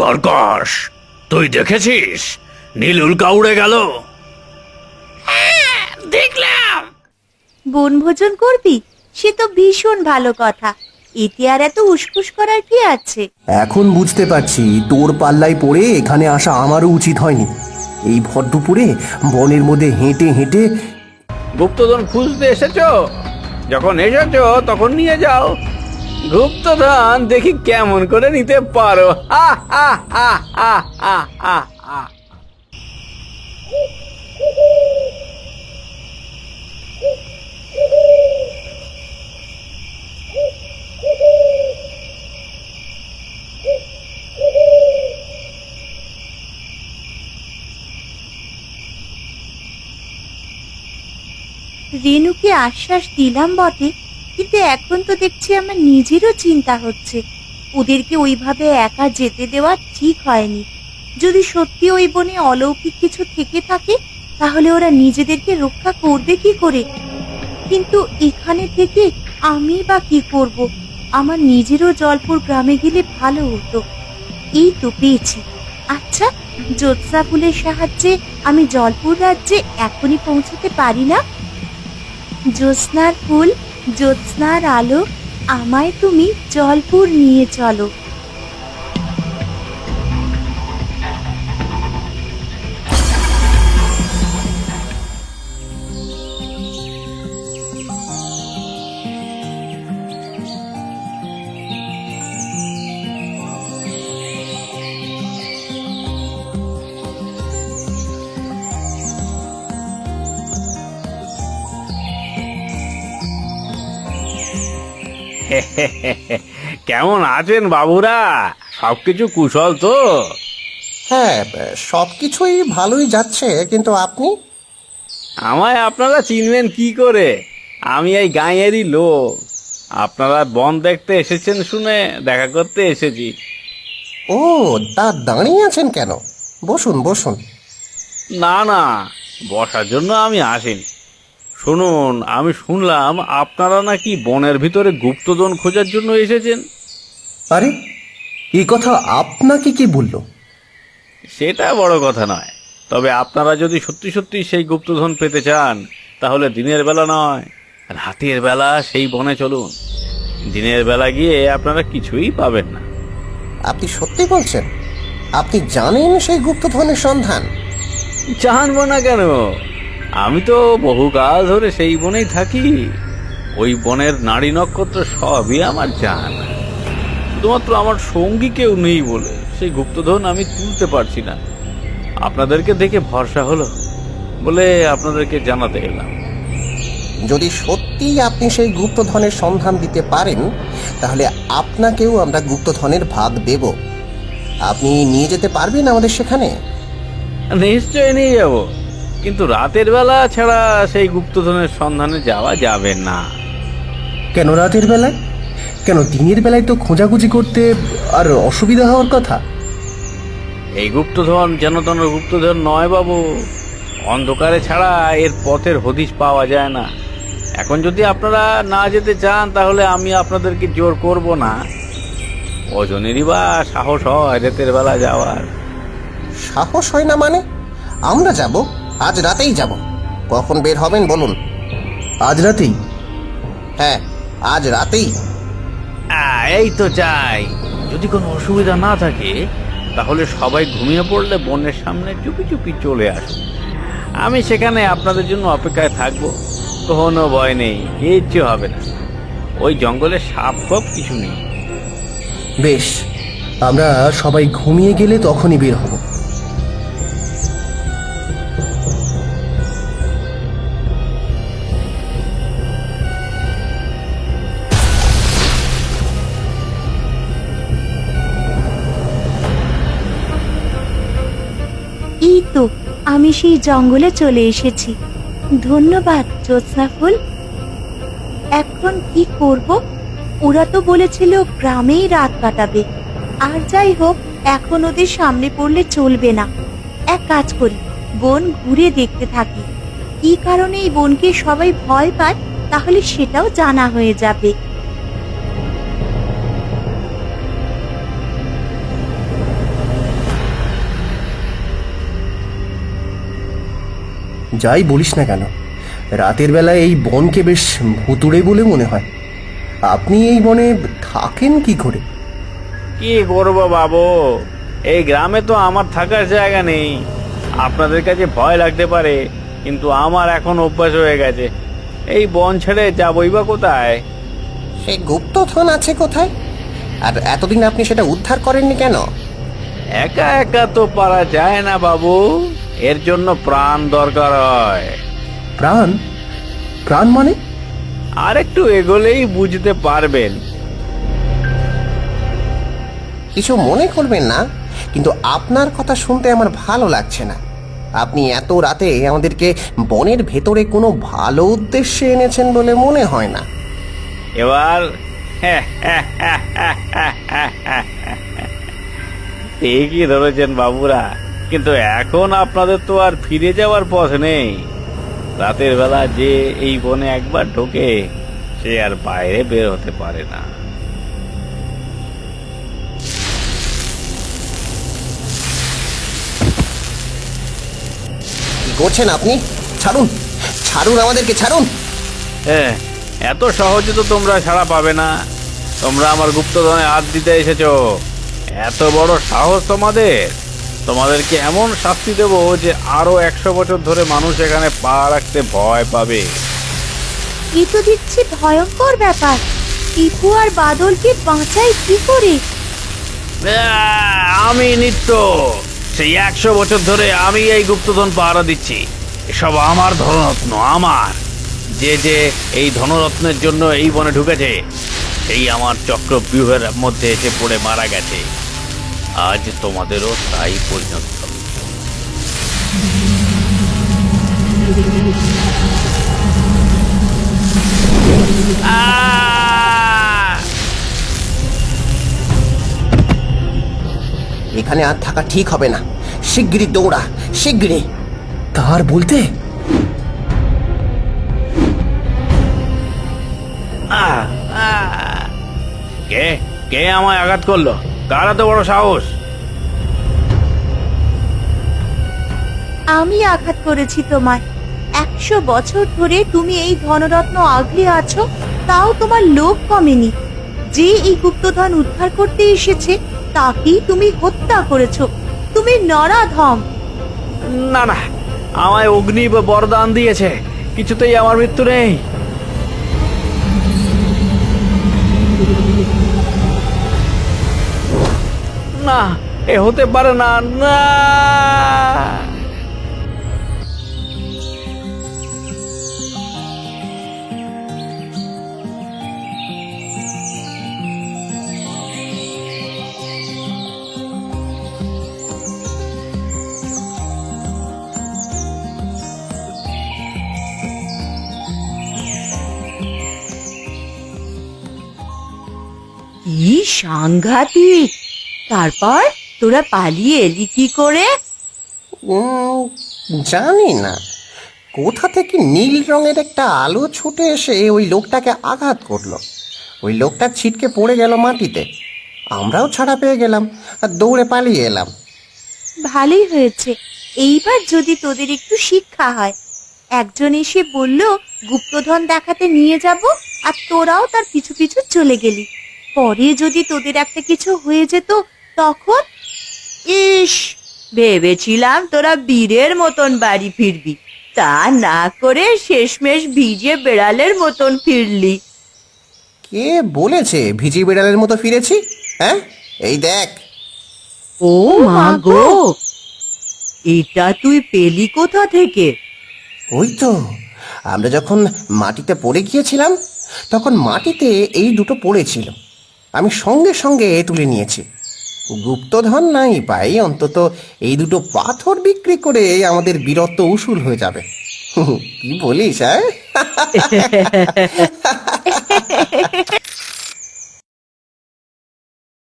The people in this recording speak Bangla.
কর্কশ, তুই দেখেছিস নীল উল্কা উড়ে গেল? হ্যাঁ, দেখলাম। বনভোজন করবি? সে তো ভীষণ ভালো কথা। এতে আর এত উসখুস করার কি আছে? এখন বুঝতে পারছি তোর পাল্লায় পড়ে এখানে আসা আমারও উচিত হয়নি। এই ভর দুপুরে বনের মধ্যে হেঁটে হেঁটে গুপ্তধন খুঁজতে এসেছো? যখন এসেছো তখন নিয়ে যাও। গুপ্তধন দেখি কেমন করে নিতে পারো। হা হা হা হা হা হা হা। রেনুকে আশ্বাস দিলাম বটে, কিন্তু এখন তো দেখছি আমার নিজেরও চিন্তা হচ্ছে। ওদেরকে ওইভাবে একা যেতে দেওয়া ঠিক হয়নি। যদি সত্যি ওই বনে অলৌকিক কিছু থেকে থাকে, তাহলে ওরা নিজেদেরকে রক্ষা করবে কি করে? কিন্তু এখানে থেকে আমি বা কি করব? আমার নিজেরও জলপুর গ্রামে গেলে ভালো হতো। এই তো পেয়েছি। আচ্ছা, জ্যোৎস্না ফুলের সাহায্যে আমি জলপুর রাজ্যে এখনই পৌঁছাতে পারি না? জ্যোৎস্নার ফুল, জ্যোৎস্নার আলো, আমায় তুমি জলপুর নিয়ে চলো। কেমন আছেন বাবুরা? সবকিছু কুশল তো? হ্যাঁ, সবকিছুই ভালোই যাচ্ছে, কিন্তু আপনি? আমায় আপনারা চিনবেন কি করে? আমি এই গাঁয়েরই লোক। আপনারা বন দেখতে এসেছেন শুনে দেখা করতে এসেছি। ও, তা দাঁড়িয়ে আছেন কেন? বসুন বসুন। না না, বসার জন্য আমি আসিনি। শুনুন, আমি শুনলাম আপনারা নাকি বনের ভিতরে গুপ্তধন খোঁজার জন্য এসেছেন। আরে, এই কথা আপনাকে কি বললো? সেটা বড় কথা নয়, তবে আপনারা যদি সত্যি সত্যি সেই গুপ্তধন পেতে চান, তাহলে দিনের বেলা নয়, রাতের বেলা সেই বনে চলুন। দিনের বেলা গিয়ে আপনারা কিছুই পাবেন না। আপনি সত্যি বলছেন? আপনি জানেন সেই গুপ্তধনের সন্ধান? জানবো না কেন? আমি তো বহুকাল ধরে সেই বনেই থাকি। ওই বনের নারী নক্ষত্র সবই আমার জানা। শুধুমাত্র আমার সঙ্গী কেউ নেই বলে সেই গুপ্তধন আমি তুলতে পারছি না। আপনাদেরকে দেখে ভরসা হলো বলে আপনাদেরকে জানাতে এলাম। যদি সত্যি আপনি সেই গুপ্তধনের সন্ধান দিতে পারেন, তাহলে আপনাকেও আমরা গুপ্তধনের ভাগ দেব। আপনি নিয়ে যেতে পারবেন আমাদের সেখানে? নিশ্চয় নিয়ে যাব, কিন্তু রাতের বেলা ছাড়া সেই গুপ্তধনের সন্ধানে যাওয়া যাবে না। কেন রাতের বেলায়? কেন দিনের বেলায় তো খোঁজাখুঁজি করতে আর অসুবিধা হওয়ার কথা। এই গুপ্তধন যেন তেন গুপ্তধন নয় বাবু। অন্ধকারে ছাড়া এর পথের হদিশ পাওয়া যায় না। এখন যদি আপনারা না যেতে চান, তাহলে আমি আপনাদেরকে জোর করব না। ওজনেরই বা সাহস হয় রাতের বেলা যাওয়ার? সাহস হয় না মানে? আমরা যাব, আজ রাতেই যাব। কখন বের হবেন বলুন? আজ রাতেই? হ্যাঁ, আজ রাতেই। এই তো চাই। যদি কোনো অসুবিধা না থাকে, তাহলে সবাই ঘুমিয়ে পড়লে বনের সামনে চুপি চুপি চলে আসুন। আমি সেখানে আপনাদের জন্য অপেক্ষায় থাকবো। কোনো ভয় নেই, কিচ্ছু হবে না। ওই জঙ্গলে সাপ ফাপ কিছু নেই। বেশ, আমরা সবাই ঘুমিয়ে গেলে তখনই বের হব। এই তো আমি সেই জঙ্গলে চলে এসেছি। ধন্যবাদ জ্যোৎস্না ফুল। এখন কি করব? ওরা তো বলেছিল গ্রামেই রাত কাটাবে। আর যাই হোক, এখন ওদের সামনে পড়লে চলবে না। এক কাজ করি, বন ঘুরে দেখতে থাকি। কি কারণে এই বনকে সবাই ভয় পায়, তাহলে সেটাও জানা হয়ে যাবে। যাই বলিস না কেন, রাতের বেলায় এই বনকে বেশ ভুতুড়ে বলে মনে হয়। আপনি এই বনে থাকেন কি করে? কি করবো বাবু, এই গ্রামে তো আমার থাকার জায়গা নেই। আপনাদের কাছে ভয় লাগতে পারে, কিন্তু আমার এখন অভ্যাস হয়ে গেছে। এই বন ছেড়ে যাবই বা কোথায়? সেই গুপ্তধন আছে কোথায়? আর এতদিন আপনি সেটা উদ্ধার করেননি কেন? একা একা তো পারা যায় না বাবু, এর জন্য প্রাণ দরকার হয়। প্রাণ? প্রাণ মানে? আর একটু এগোলেই বুঝতে পারবেন। কিছু মনে করবেন না, কিন্তু আপনার কথা শুনতে আমার ভালো লাগছে না। আপনি এত রাতে আমাদেরকে বনের ভেতরে কোনো ভালো উদ্দেশ্যে এনেছেন বলে মনে হয় না। এবার ঠিকই ধরেছেন বাবুরা, কিন্তু এখন আপনাদের তো আর ফিরে যাওয়ার পথ নেই। রাতের বেলা যে এই বনে একবার ঢোকে, সে আর বাইরে বের হতে পারে না। কি করছেন আপনি? ছাড়ুন, ছাড়ুন আমাদেরকে, ছাড়ুন। হ্যাঁ, এত সহজে তো তোমরা ছাড়া পাবে না। তোমরা আমার গুপ্তধনে হাত দিতে এসেছো, এত বড় সাহস তোমাদের? তোমাদেরকে এমন শাস্তি দেবো যে আরো 100 বছর ধরে মানুষ এখানে পা রাখতে ভয় পাবে। এ তো দেখছি ভয়ঙ্কর ব্যাপার। টিপু আর বাদলকে বাঁচাই কি করে? আমি নিত্য, সেই 100 বছর ধরে আমি এই গুপ্তধন পাহারা দিচ্ছি। এসব আমার ধনরত্ন, আমার। যে যে এই ধনরত্নের জন্য এই বনে ঢুকেছে, সেই আমার চক্রব্যূহের মধ্যে এসে পড়ে মারা গেছে। আজ তোমাদেরও তাই পরিণত হবে। এখানে আর থাকা ঠিক হবে না। শিগগিরই দৌড়া, শিগগিরই। তার বলতে কে কে আমায় আঘাত করলো? কার এত বড় সাহস? আমি আঘাত করেছি তোমায়। 100 বছর ধরে তুমি এই ধনরত্ন আগলে আছো, তাও তোমার লোভ কমেনি। যে এই গুপ্তধন উদ্ধার করতে এসেছে, তাকেই তুমি হত্যা করেছো। তুমি নরাধম। না না, আমায় অগ্নি বরদান দিয়েছে, কিছুতেই আমার মৃত্যু নেই। না, এ হতে পারে না। না, কি সাংঘাতিক! তারপর তোরা পালিয়ে এলি কি করে? জানি না, কোথা থেকে নীল রঙের একটা আলো ছুটে এসে ওই লোকটাকে আঘাত করলো। ওই লোকটা ছিটকে পড়ে গেল মাটিতে। আমরাও ছাড়া পেয়ে গেলাম আর দৌড়ে পালিয়ে এলাম। ভালোই হয়েছে। এইবার যদি তোদের একটু শিক্ষা হয়। একজন এসে বলল গুপ্তধন দেখাতে নিয়ে যাব, আর তোরাও তার পিছু পিছু চলে গেলি। পরে যদি তোদের একটা কিছু হয়ে যেত তখন? ইস, ভেবেছিলাম তোরা বীরের মতন বাড়ি ফিরবি, তা না করে শেষমেশ ভিজে বেড়ালের মতন ফিরলি। কে বলেছে ভিজি বিড়ালের মতো ফিরেছি? হ্যাঁ, এই দেখ। ও মা গো, এটা তুই পেলি কোথা থেকে? ওই তো, আমরা যখন মাটিতে পড়ে গিয়েছিলাম, তখন মাটিতে এই দুটো পড়েছিল। আমি সঙ্গে সঙ্গে তুলে নিয়েছি। গুপ্তধন নাই পাই, অন্তত এই দুটো পাথর বিক্রি করে আমাদের বীরত্ব উসুল হয়ে যাবে। কি বলিস? হ্যাঁ